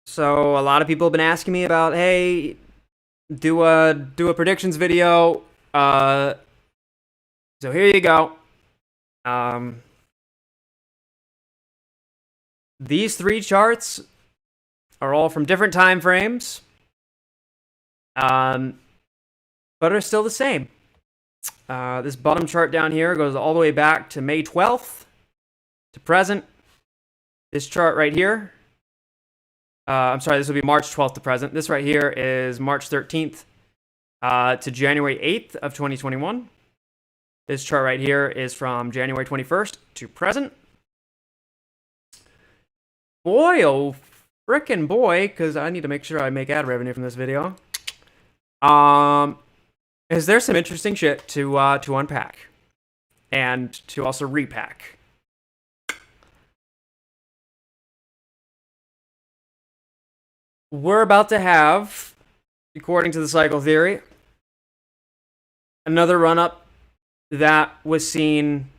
So a lot of people have been asking me about, hey, do a predictions video. Uh, so here you go. Um, these three charts are all from different time frames, but are still the same. This bottom chart down here goes all the way back to May 12th to present. This chart right here, I'm sorry, this will be March 12th to present. This right here is March 13th to January 8th of 2021. This chart right here is from January 21st to present. Boy, oh frickin' boy, because I need to make sure I make ad revenue from this video. Is there some interesting shit to unpack and to also repack? We're about to have, according to the cycle theory, another run-up that was seen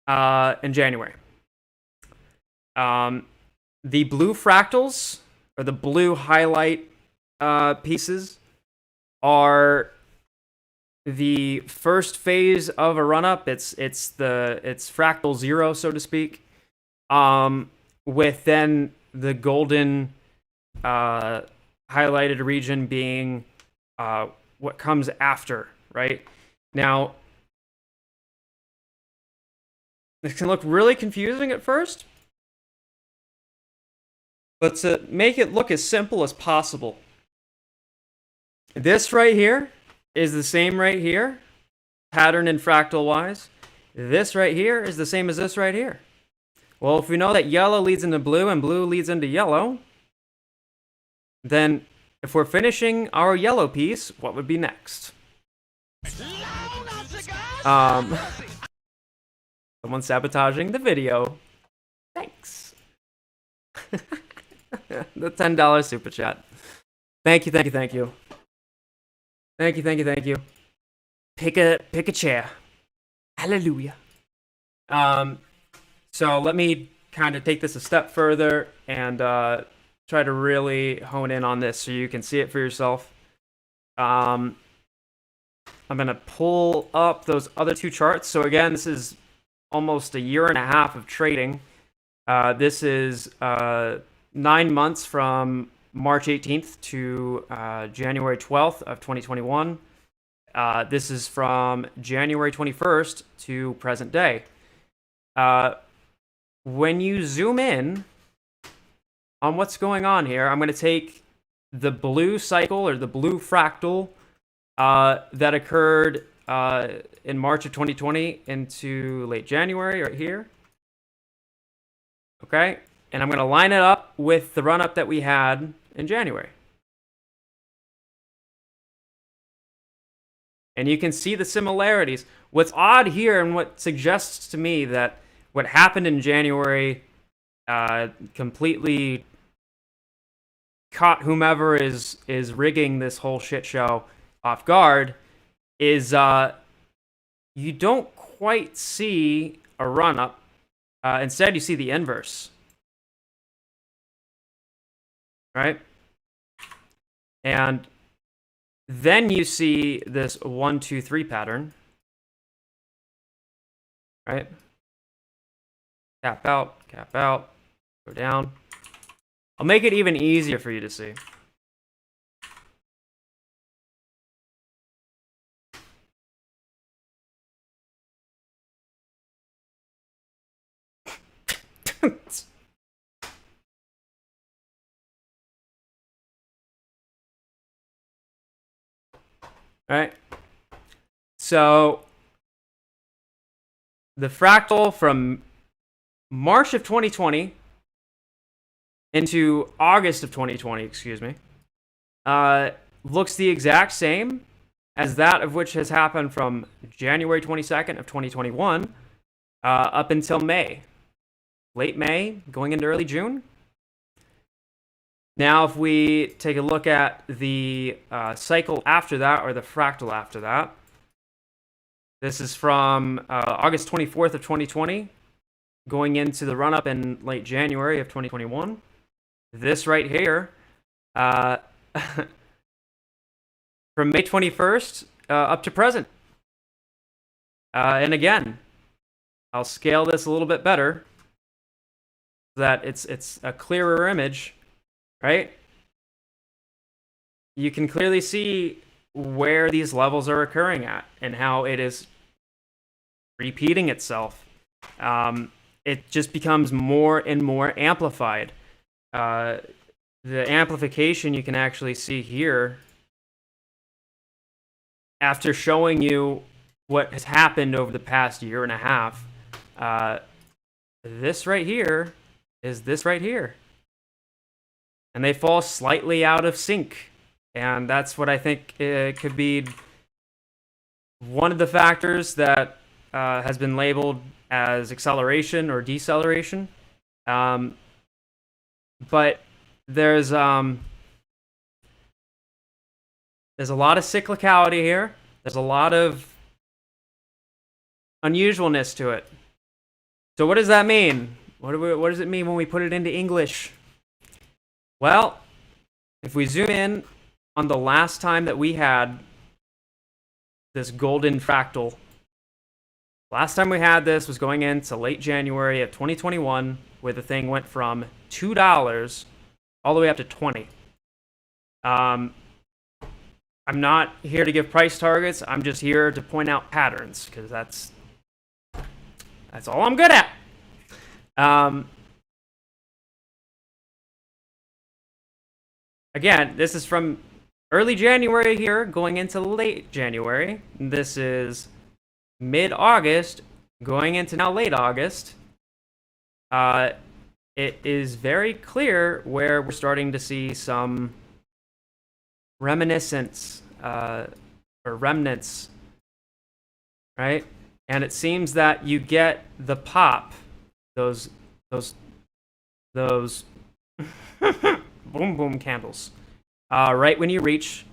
in January. The blue fractals, or the blue highlight pieces, are the first phase of a run-up. It's fractal 0, so to speak, with then the golden highlighted region being what comes after, right? Now, this can look really confusing at first, but to make it look as simple as possible, this right here is the same right here, pattern and fractal wise. This right here is the same as this right here. Well, if we know that yellow leads into blue and blue leads into yellow, then if we're finishing our yellow piece, what would be next? Someone sabotaging the video. Thanks. The $10 super chat. Thank you. Thank you. Pick a chair. Hallelujah. So let me kind of take this a step further and try to really hone in on this so you can see it for yourself. I'm gonna pull up those other two charts. So again, this is almost a year and a half of trading. This is 9 months from March 18th to January 12th of 2021. This is from January 21st to present day. When you zoom in on what's going on here, I'm going to take the blue cycle, or the blue fractal, that occurred in March of 2020 into late January right here. Okay? And I'm going to line it up with the run-up that we had in January. And you can see the similarities. What's odd here, and what suggests to me that what happened in January completely caught whomever is rigging this whole shit show off guard, is you don't quite see a run-up. Instead, you see the inverse. Right? And then you see this 1, 2, 3 pattern. Right? Cap out, go down. I'll make it even easier for you to see. Right? So the fractal from March of 2020 into August of 2020, excuse me, looks the exact same as that of which has happened from January 22nd of 2021 up until May. Late May, going into early June. Now, if we take a look at the cycle after that, or the fractal after that, this is from August 24th of 2020 going into the run-up in late January of 2021. This right here, from May 21st up to present. And again, I'll scale this a little bit better so that it's a clearer image, right? You can clearly see where these levels are occurring at and how it is repeating itself. It just becomes more and more amplified. The amplification you can actually see here after showing you what has happened over the past year and a half. This right here is this right here. And they fall slightly out of sync. And that's what I think could be one of the factors that has been labeled as acceleration or deceleration. But there's a lot of cyclicality here. There's a lot of unusualness to it. So what does that mean? What does it mean when we put it into English? Well, if we zoom in on the last time that we had this golden fractal, last time we had this was going into late January of 2021, where the thing went from $2 all the way up to 20. I'm not here to give price targets. I'm just here to point out patterns, because that's all I'm good at. Again, this is from early January here, going into late January. This is mid-August, going into now late August. It is very clear where we're starting to see some reminiscence, or remnants, right? And it seems that you get the pop, those boom boom candles, right when you reach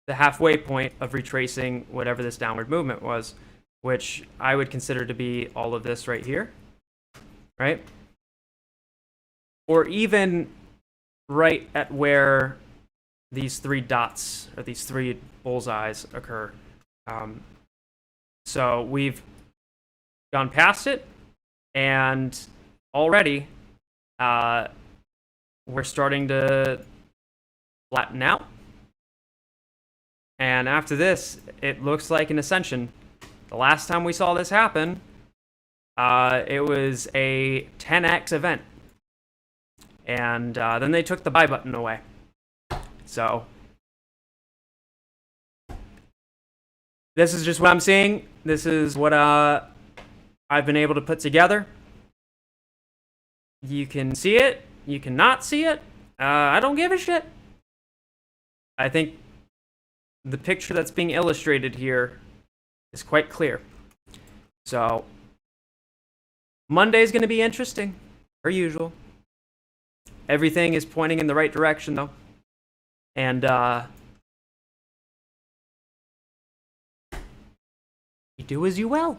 the halfway point of retracing whatever this downward movement was, which I would consider to be all of this right here, right? Or even right at where these three dots, or these three bullseyes, occur. So we've gone past it, and already we're starting to flatten out. And after this, it looks like an ascension. The last time we saw this happen, it was a 10x event. And then they took the buy button away. So this is just what I'm seeing. This is what I've been able to put together. You can see it. You cannot see it. I don't give a shit. I think the picture that's being illustrated here is quite clear. So Monday's going to be interesting, per usual. Everything is pointing in the right direction, though. And you do as you will.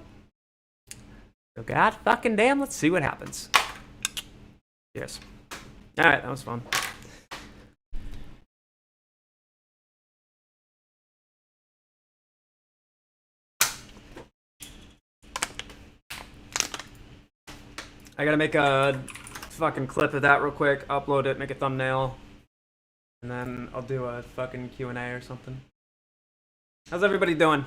So god fucking damn, let's see what happens. Yes. Alright, that was fun. I gotta make a fucking clip of that real quick, upload it, make a thumbnail, and then I'll do a fucking Q&A or something. How's everybody doing?